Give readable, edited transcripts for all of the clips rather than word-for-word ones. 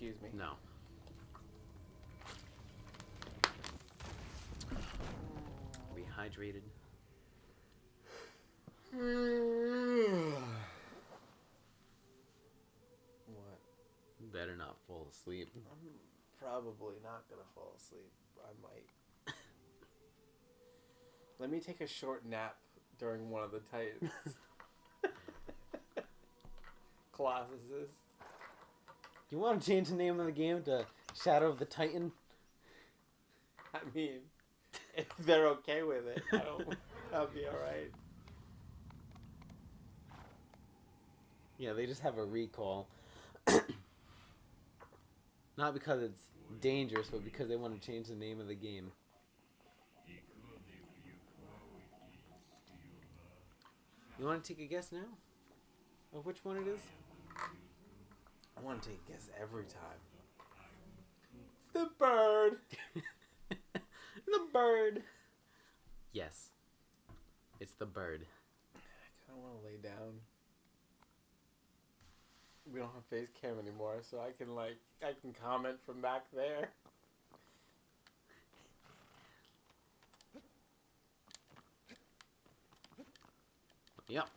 excuse me. No. Rehydrated. What? You better not fall asleep. I'm probably not gonna fall asleep. I might. Let me take a short nap during one of the Titans. Colossuses. You want to change the name of the game to Shadow of the Titan? I mean, if they're okay with it, I'll be alright. Yeah, they just have a recall. Not because it's dangerous, but because they want to change the name of the game. You want to take a guess now? Of which one it is? I want to take a guess every time. The bird! The bird! Yes. It's the bird. I kind of want to lay down. We don't have face cam anymore, so I can comment from back there. Yep.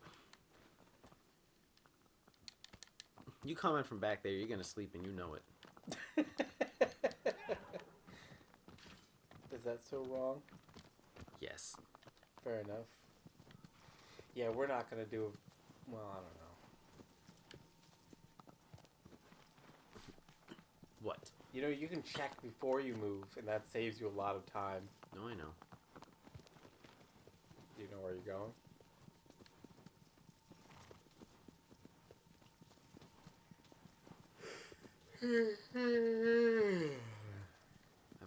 You comment from back there, you're gonna sleep and you know it. Is that so wrong? Yes. Fair enough. Yeah, we're not gonna do. Well, I don't know. What? You know, you can check before you move, and that saves you a lot of time. No, I know. Do you know where you're going? I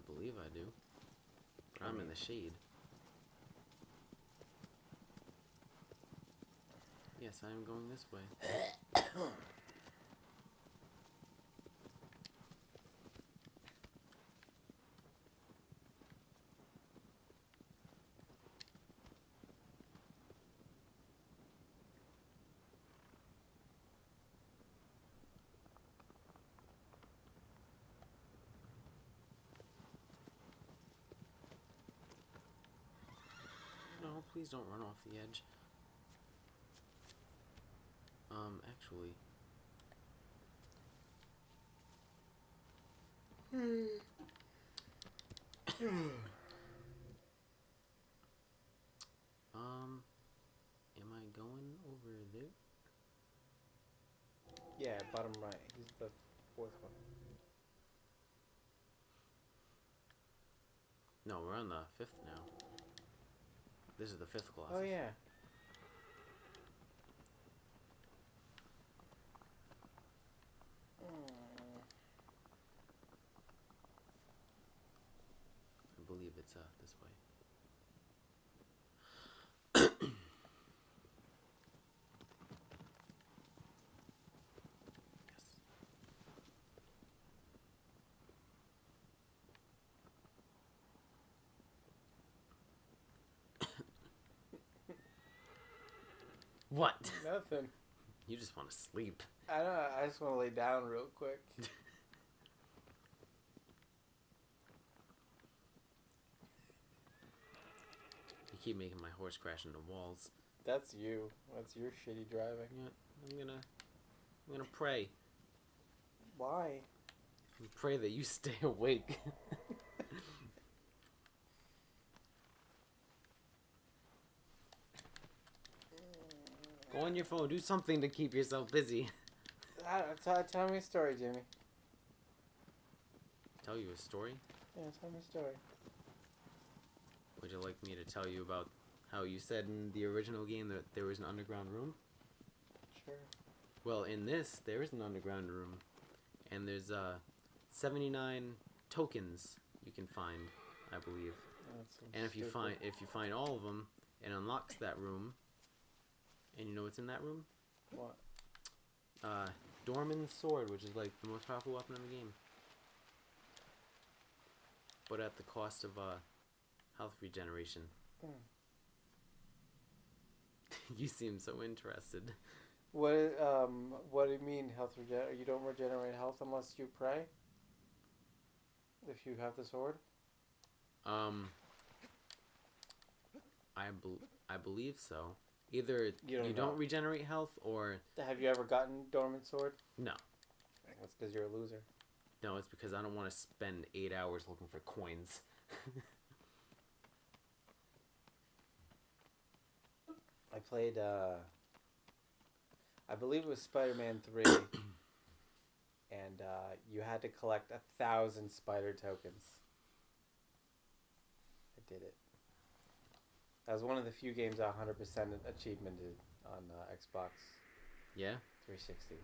believe I do. But I'm in the shade. Yes, I am going this way. No, please don't run off the edge. Actually. Am I going over there? Yeah, bottom right. He's the fourth one. No, we're on the 5th now. This is the 5th Colossus. Oh, yeah. I believe it's this way. Yes. What? Nothing. You just want to sleep. I don't know. I just want to lay down real quick. You keep making my horse crash into walls. That's you. That's your shitty driving. Yeah, I'm gonna pray. Why? Pray that you stay awake. Go on your phone. Do something to keep yourself busy. Tell me a story, Jimmy. Tell you a story? Yeah, tell me a story. Would you like me to tell you about how you said in the original game that there was an underground room? Sure. Well, in this, there is an underground room. And there's 79 tokens you can find, I believe. And if you find all of them, it unlocks that room. And you know what's in that room? What? Dorman's sword, which is like the most powerful weapon in the game. But at the cost of health regeneration. You seem so interested. What do you mean health regen? You don't regenerate health unless you pray. If you have the sword. Um, I believe so. Either you don't regenerate health, or have you ever gotten dormant sword? No. That's because you're a loser. No, it's because I don't want to spend 8 hours looking for coins. I played, I believe it was Spider-Man 3, and you had to collect 1,000 spider tokens. I did it. That was one of the few games I 100% achievemented on Xbox. Yeah? 360.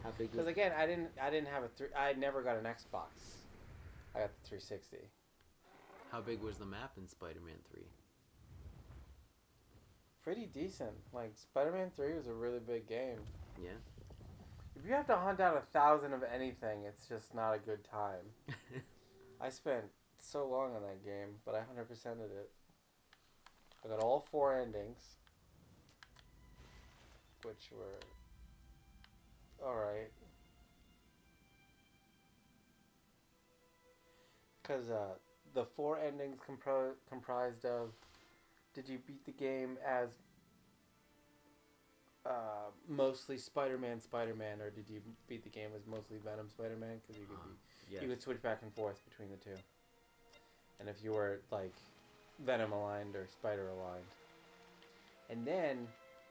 How big? Because again, I didn't have I never got an Xbox. I got the 360. How big was the map in Spider-Man 3? Pretty decent. Like Spider-Man 3 was a really big game. Yeah. If you have to hunt out 1,000 of anything, it's just not a good time. I spent so long on that game, but I 100%ed it. I got all 4 endings, which were alright. Because the 4 endings comprised of, did you beat the game as mostly Spider-Man, or did you beat the game as mostly Venom, Spider-Man? Because you could yes. You could switch back and forth between the two. And if you were like Venom aligned or Spider aligned. And then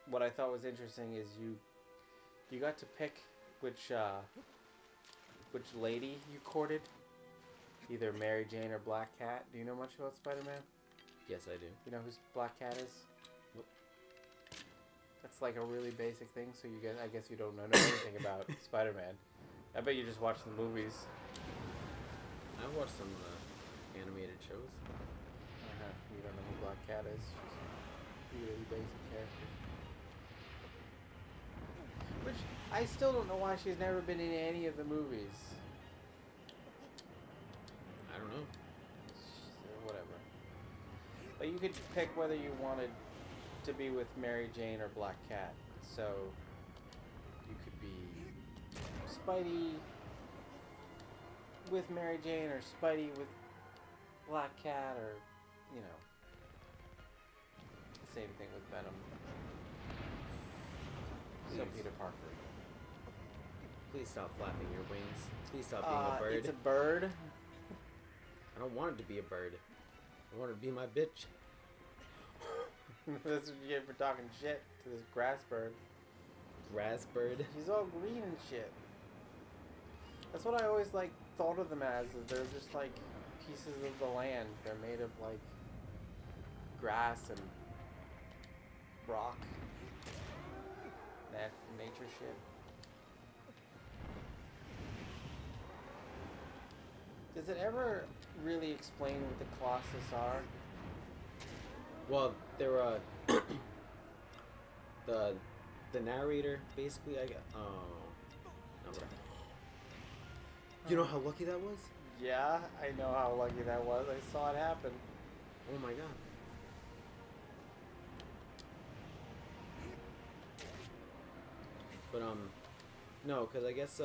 what I thought was interesting is you got to pick which lady you courted. Either Mary Jane or Black Cat. Do you know much about Spider-Man? Yes, I do. You know who Black Cat is? Nope. That's like a really basic thing, so I guess you don't know anything about Spider-Man. I bet you just watch the movies. I've watched some animated shows. You don't know who Black Cat is. She's a really basic character. Which, I still don't know why she's never been in any of the movies. I don't know. Whatever. But you could pick whether you wanted to be with Mary Jane or Black Cat. So, you could be Spidey with Mary Jane or Spidey with Black Cat, or, you know, same thing with Venom. So Peter Parker. Please stop flapping your wings. Please stop being a bird. It's a bird. I don't want it to be a bird. I want it to be my bitch. That's what you get for talking shit to this grass bird. Grass bird? He's all green and shit. That's what I always thought of them as, is they're just like pieces of the land. They're made of like grass and rock. That nature shit. Does it ever really explain what the Colossus are? Well, they're the narrator basically. You know how lucky that was? Yeah, I know how lucky that was. I saw it happen. Oh my god. But no, because I guess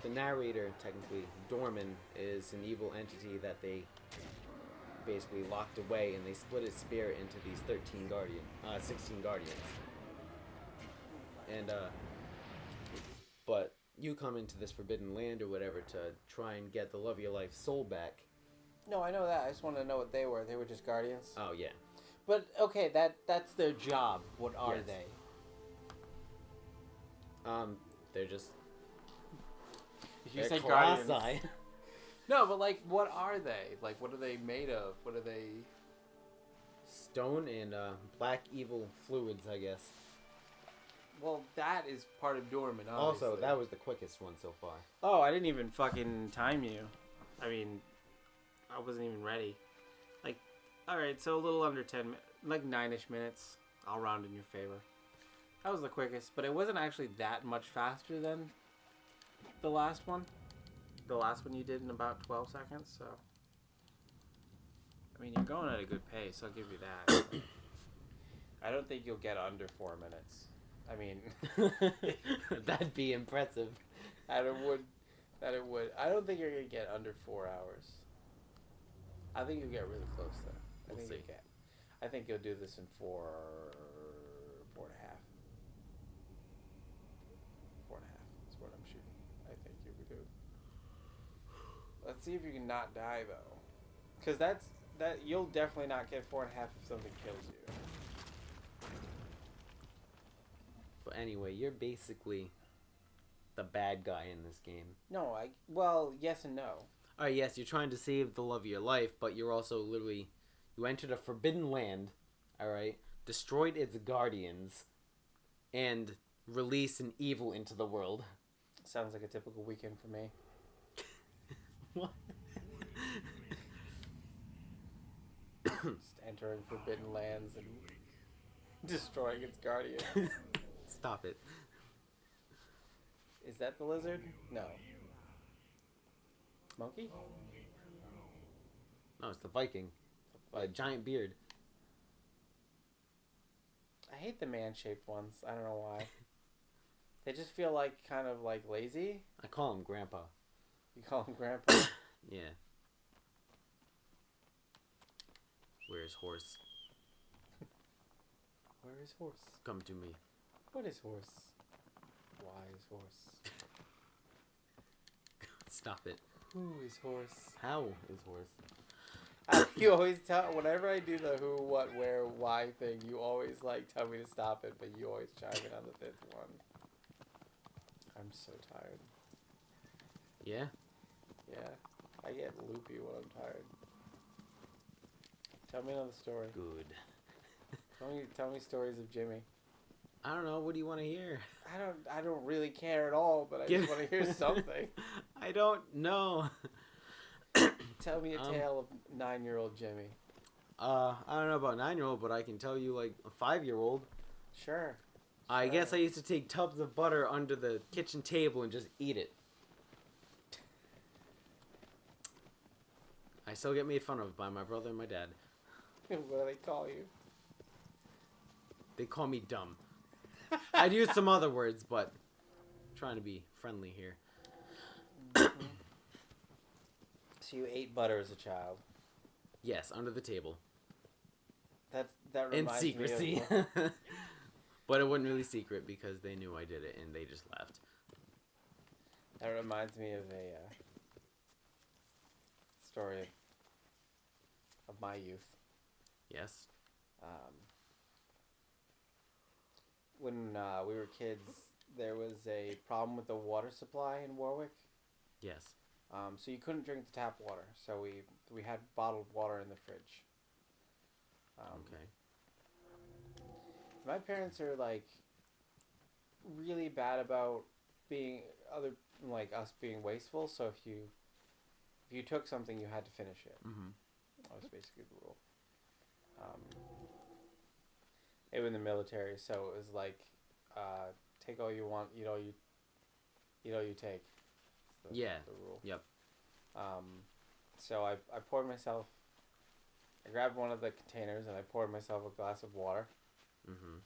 the narrator, technically, Dorman, is an evil entity that they basically locked away, and they split his spirit into these 16 guardians. And but you come into this forbidden land or whatever to try and get the love of your life soul back. No, I know that. I just wanted to know what they were. They were just guardians? Oh, yeah. But, okay, that's their job. What are they? They're just... You they're say Colossi. guardians. No, but, what are they? What are they made of? What are they... Stone and black evil fluids, I guess. Well, that is part of Dorman, obviously. Also, that was the quickest one so far. Oh, I didn't even fucking time you. I mean, I wasn't even ready. Alright, so a little under 10 minutes. 9-ish minutes. I'll round in your favor. That was the quickest, but it wasn't actually that much faster than the last one. The last one you did in about 12 seconds, so... I mean, you're going at a good pace, I'll give you that. I don't think you'll get under 4 minutes. I mean, that'd be impressive. that it would. I don't think you're gonna get under 4 hours. I think you'll get really close though. We'll see. I think you'll do this in 4 and a half. 4 and a half is what I'm shooting. I think you would do. Let's see if you can not die though, because you'll definitely not get 4 and a half if something kills you. But anyway, you're basically the bad guy in this game. No, well, yes and no. Alright, yes, you're trying to save the love of your life, but you're also literally... You entered a forbidden land, alright? Destroyed its guardians, and released an evil into the world. Sounds like a typical weekend for me. What? Just entering forbidden lands and destroying its guardians. Stop it. Is that the lizard? No. Monkey? No, it's the Viking. A giant beard. I hate the man-shaped ones. I don't know why. They just feel like kind of like lazy. I call him Grandpa. You call him Grandpa? Yeah. Where's horse? Where is horse? Come to me. What is horse? Why is horse? Stop it. Who is horse? How is horse? You always tell, whenever I do the who, what, where, why thing, you always like tell me to stop it, but you always chime in on the 5th one. I'm so tired. Yeah? Yeah. I get loopy when I'm tired. Tell me another story. Good. Tell me stories of Jimmy. I don't know. What do you want to hear? I don't really care at all, but I just want to hear something. I don't know. Tell me a tale of 9-year-old Jimmy. I don't know about 9-year-old, but I can tell you like a 5-year-old. Sure. I guess I used to take tubs of butter under the kitchen table and just eat it. I still get made fun of by my brother and my dad. What do they call you? They call me dumb. I'd use some other words, but I'm trying to be friendly here. So you ate butter as a child? Yes, under the table. That reminds in secrecy. me of... But it wasn't really secret because they knew I did it and they just laughed. That reminds me of a story of my youth. Yes. When we were kids, there was a problem with the water supply in Warwick. Yes. So you couldn't drink the tap water. So we had bottled water in the fridge. Okay. My parents are like really bad about us being wasteful. So if you took something, you had to finish it. Mm-hmm. That was basically the rule. They were in the military, so it was like, take all you want, eat all you take. The rule. Yep. So I poured myself. I grabbed one of the containers and I poured myself a glass of water. Mm-hmm.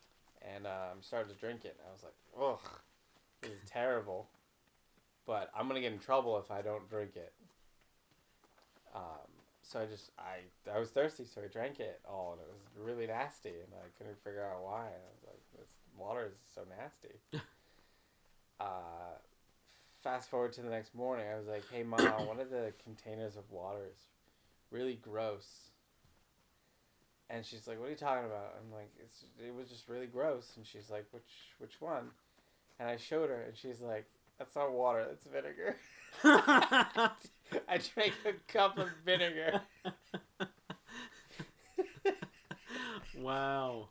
And started to drink it. I was like, ugh, this is terrible. But I'm gonna get in trouble if I don't drink it. So I was thirsty, so I drank it all, and it was really nasty, and I couldn't figure out why. And I was like, this water is so nasty. Fast forward to the next morning, I was like, hey Mom, one of the containers of water is really gross. And she's like, what are you talking about? I'm like, it was just really gross. And she's like, which one? And I showed her, and she's like, that's not water, that's vinegar. I drank a cup of vinegar. Wow.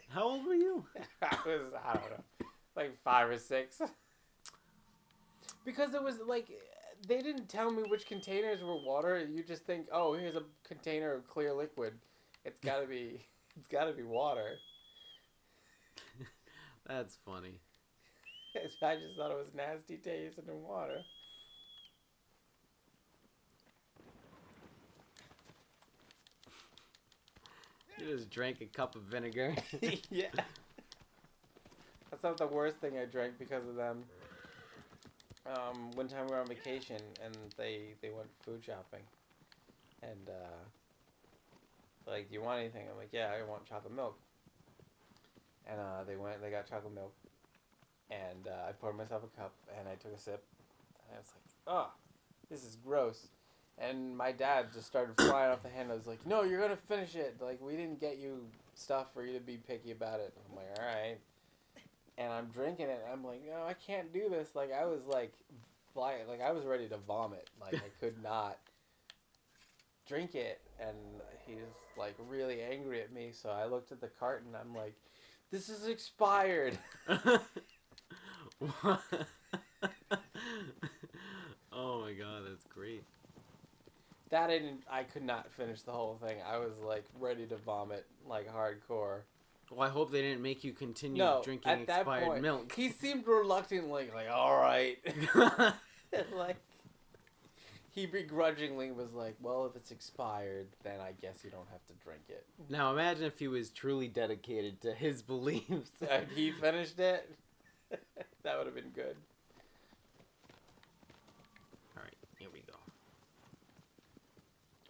How old were you? I don't know, like 5 or 6. Because it was like, they didn't tell me which containers were water. You just think, oh, here's a container of clear liquid. It's gotta be water. That's funny. I just thought it was nasty tasting in water. You just drank a cup of vinegar. Yeah. That's not the worst thing I drank because of them. One time we were on vacation and they went food shopping, and like, do you want anything? I'm like, yeah, I want chocolate milk. And they got chocolate milk, and I poured myself a cup and I took a sip, and I was like, oh, this is gross. And my dad just started flying off the handle. I was like, no, you're gonna finish it. Like, we didn't get you stuff for you to be picky about it. I'm like, all right. And I'm drinking it, and I'm like, no, I can't do this. Like, I was like, I was ready to vomit. Like, I could not drink it, and he was like really angry at me. So I looked at the carton. I'm like, this is expired. What? Oh my god, that's great. I could not finish the whole thing. I was like ready to vomit, like hardcore. Well, I hope they didn't make you continue drinking at that expired point, milk. He seemed reluctant, like all right. Like, he begrudgingly was like, well, if it's expired, then I guess you don't have to drink it. Now imagine if he was truly dedicated to his beliefs. And he finished it. That would have been good. Alright, here we go.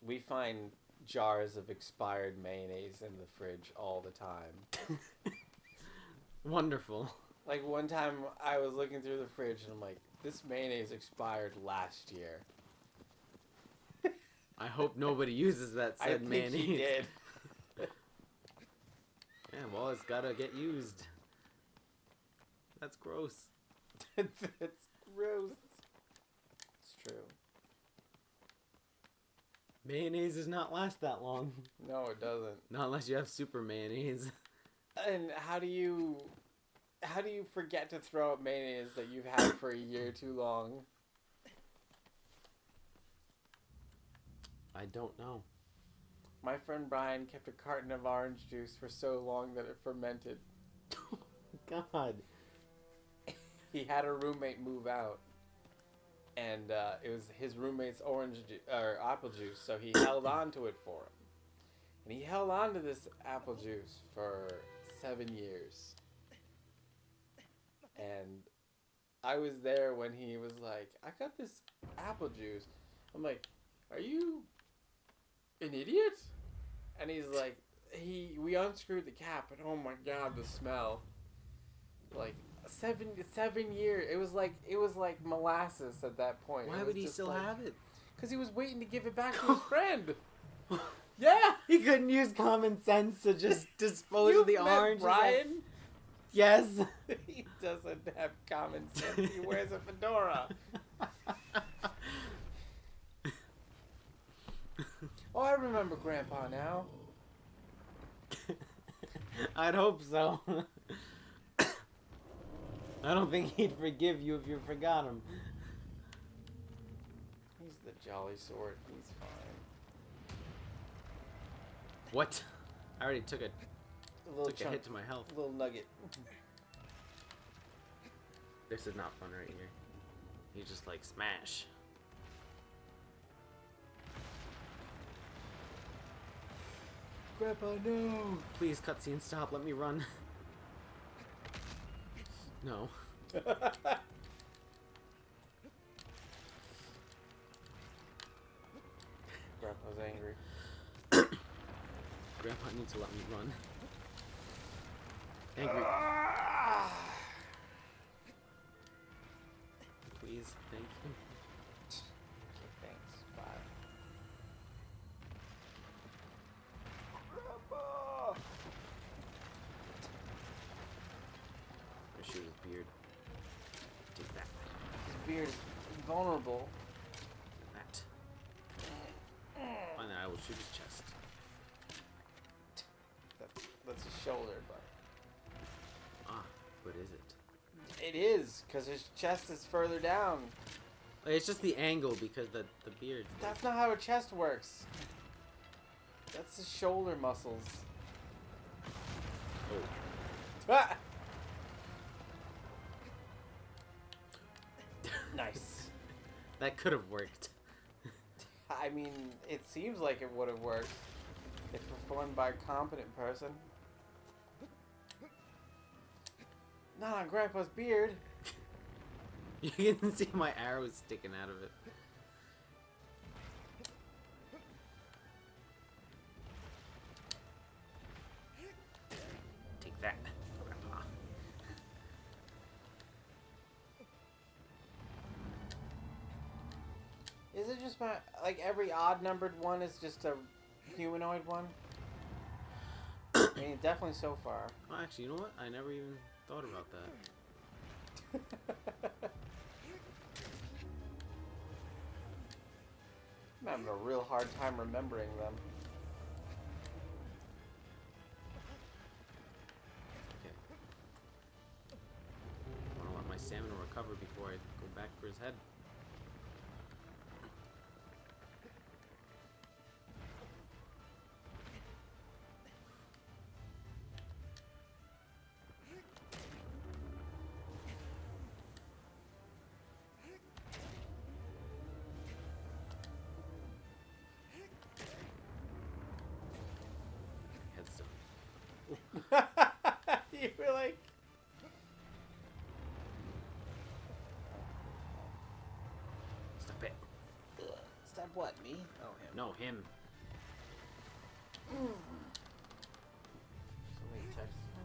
We find jars of expired mayonnaise in the fridge all the time. Wonderful. Like, one time I was looking through the fridge and I'm like, this mayonnaise expired last year. I hope nobody uses that said mayonnaise. I think he did. Yeah, well, it's gotta get used. That's gross. It's gross. It's true. Mayonnaise does not last that long. No, it doesn't. Not unless you have super mayonnaise. And how do you forget to throw out mayonnaise that you've had for a year too long? I don't know. My friend Brian kept a carton of orange juice for so long that it fermented. God. He had a roommate move out, and it was his roommate's apple juice, so he held on to it for him. And he held on to this apple juice for 7 years. And I was there when he was like, I got this apple juice. I'm like, are you an idiot? And he's like, we unscrewed the cap, and oh my god, the smell. Like, 7 years. It was like molasses at that point. Why would he still have it? Because he was waiting to give it back to his friend. Yeah, he couldn't use common sense to just dispose of the orange. Brian? Yes. He doesn't have common sense. He wears a fedora. Oh, I remember Grandpa now. I'd hope so. I don't think he'd forgive you if you forgot him. He's the jolly sort. He's fine. What? I already took a hit to my health. A little nugget. This is not fun right here. You just like smash. Grandpa, no! Please, cutscene, stop. Let me run. No. Grandpa's angry. Grandpa needs to let me run. Angry. Please, thank you. Okay, thanks. Bye. Grandpa! I shoot his beard. Take that. His beard is vulnerable. That. And then I will shoot his chest. That's his shoulder, but... Ah, what is it? It is, because his chest is further down. It's just the angle because the beard. That's not how a chest works. That's the shoulder muscles. Oh. Ah! Nice. That could have worked. I mean, it seems like it would have worked if performed by a competent person. Not on Grandpa's beard. You can see my arrows sticking out of it. Take that, Grandpa. Is it just my... Like, every odd-numbered one is just a humanoid one? I mean, definitely so far. Oh, actually, you know what? I never even thought about that. I'm having a real hard time remembering them. Okay. I want to let my stamina recover before I go back for his head. You were like... Stop it. Stop what, me? Oh, him. No, him. Somebody texted me.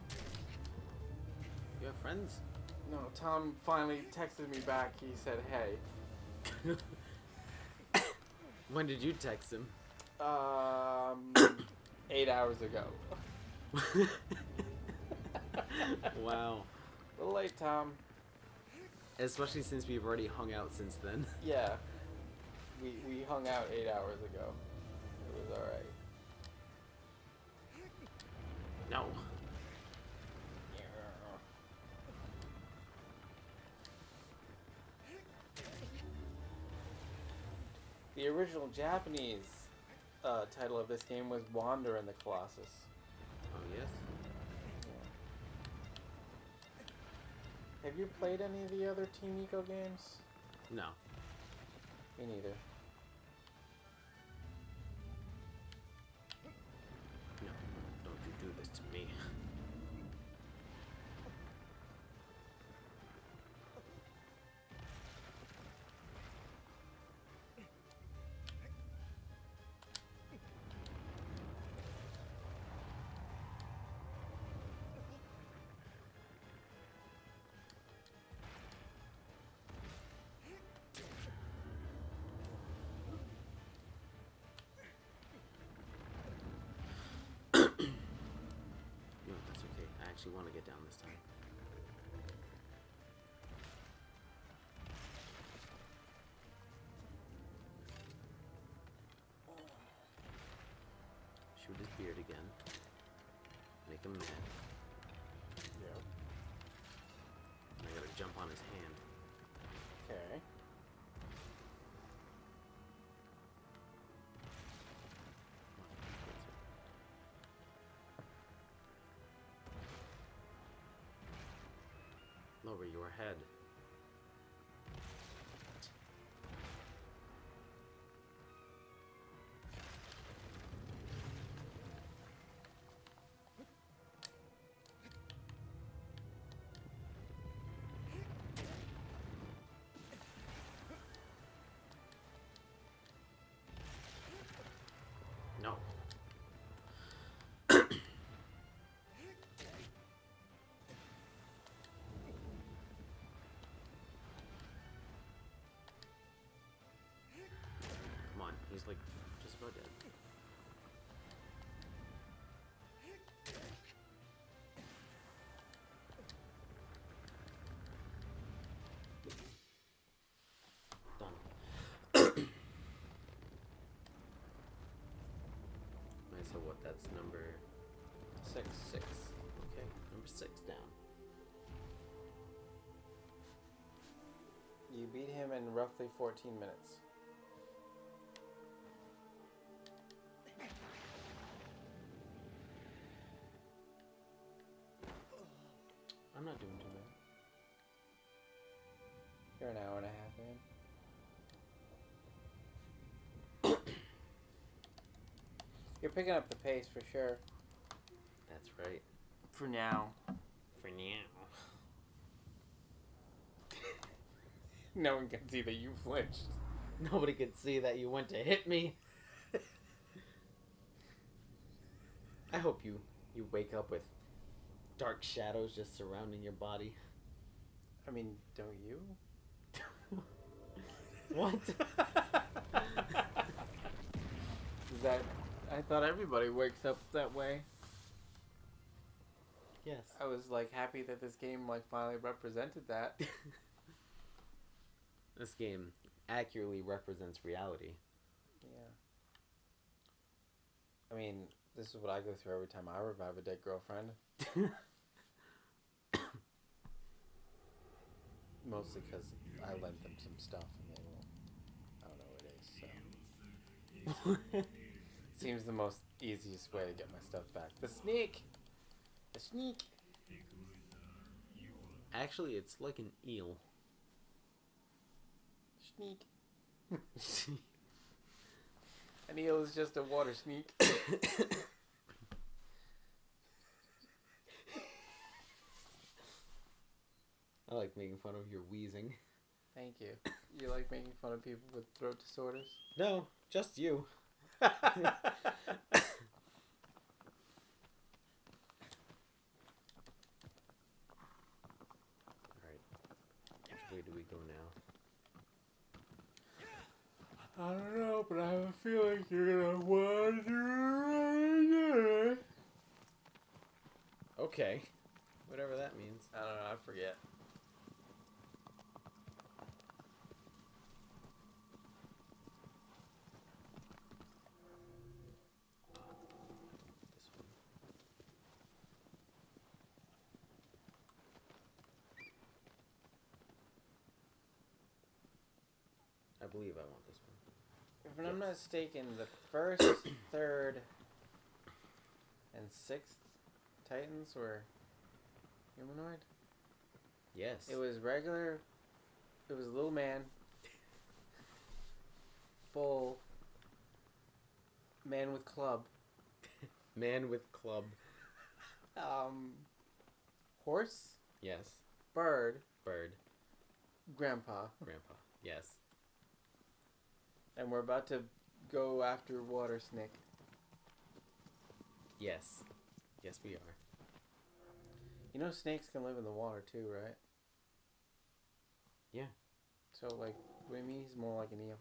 You have friends? No, Tom finally texted me back. He said, hey. When did you text him? 8 hours ago. Wow. A little late, Tom. Especially since we've already hung out since then. Yeah. We hung out 8 hours ago. It was alright. No. The original Japanese title of this game was Wander in the Colossus. Oh, yes? Yeah. Have you played any of the other Team Eco games? No. Me neither. No. Don't you do this to me. I actually want to get down this time. Shoot his beard again. Make him mad. Yeah. I gotta jump on his hand. Okay. Lower your head. No. Come on, he's like just about dead. Done. Alright, so what, that's number 6. Okay, number 6 down. You beat him in roughly 14 minutes. I'm not doing too bad. You're an hour and a half in. You're picking up the pace for sure. That's right. For now. For now. No one can see that you flinched. Nobody could see that you went to hit me. I hope you wake up with dark shadows just surrounding your body. I mean, don't you? What? I thought everybody wakes up that way. Yes. I was like happy that this game like finally represented that. This game accurately represents reality. Yeah. I mean, this is what I go through every time I revive a dead girlfriend. Mostly because I lent them some stuff and they won't. I don't know what it is, so. Seems the most easiest way to get my stuff back. The sneak! The sneak! Actually, it's like an eel. Sneak. An eel is just a water sneak. I like making fun of your wheezing. Thank you. You like making fun of people with throat disorders? No, just you. Alright. Which way do we go now? I don't know, but I have a feeling you're gonna wander. Okay. Whatever that means. I don't know, I forget. This one. I believe I want this one. If I'm not mistaken, the first, third, and sixth Titans were humanoid. Yes. It was regular. It was little man. Bull. Man with club. Man with club. Horse. Yes. Bird. Bird. Grandpa. Grandpa. Yes. And we're about to go after water snake. Yes. Yes, we are. You know snakes can live in the water too, right? Yeah. So, like, what do you mean he's more like an eel?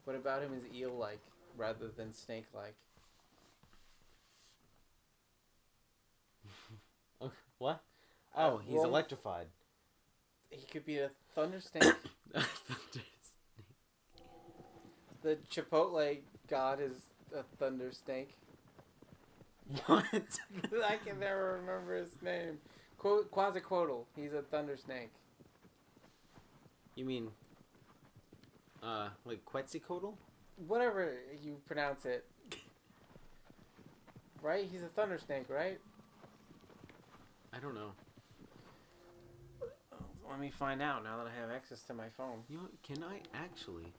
What about him is eel-like rather than snake-like? What? Oh, he's well, electrified. He could be a thunder snake. The Chipotle god is a thunder snake. What? I can never remember his name. Quetzalcoatl. He's a thunder snake. You mean, like Quetzalcoatl? Whatever you pronounce it. Right? He's a thunder snake, right? I don't know. Let me find out now that I have access to my phone. You know, can I actually?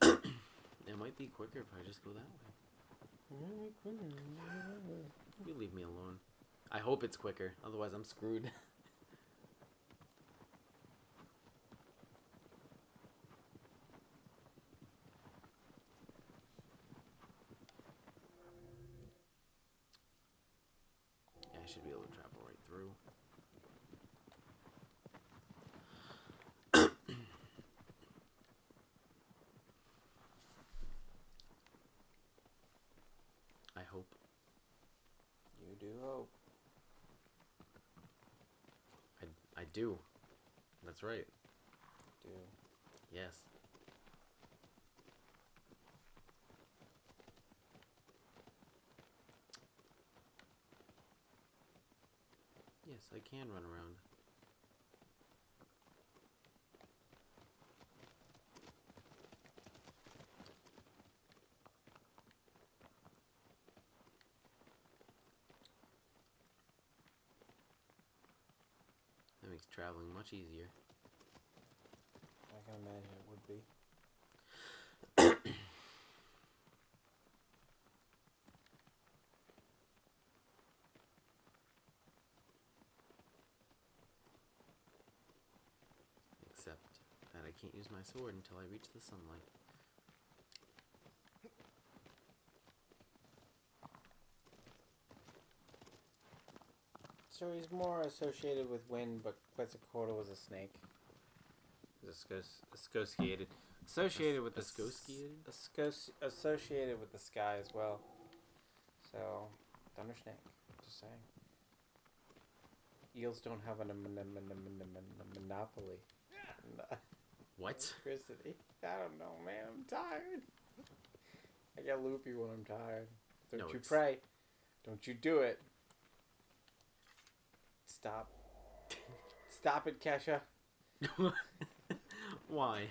It might be quicker if I just go that way. You leave me alone. I hope it's quicker, otherwise I'm screwed. Yeah, I should be able to travel right through. I hope. You do hope. I do. That's right. Do. Yes. Yes, I can run around. That makes traveling much easier. I can imagine it would be. can't use my sword until I reach the sunlight. So he's more associated with wind, but Quetzalcoatl was a snake. Associated. Associated with the associated with the sky as well. So, thunder snake. Just saying. Eels don't have a monopoly. What? Electricity. I don't know, man. I'm tired. I get loopy when I'm tired. Don't you pray. Don't you do it. Stop. Stop it, Kesha. Why?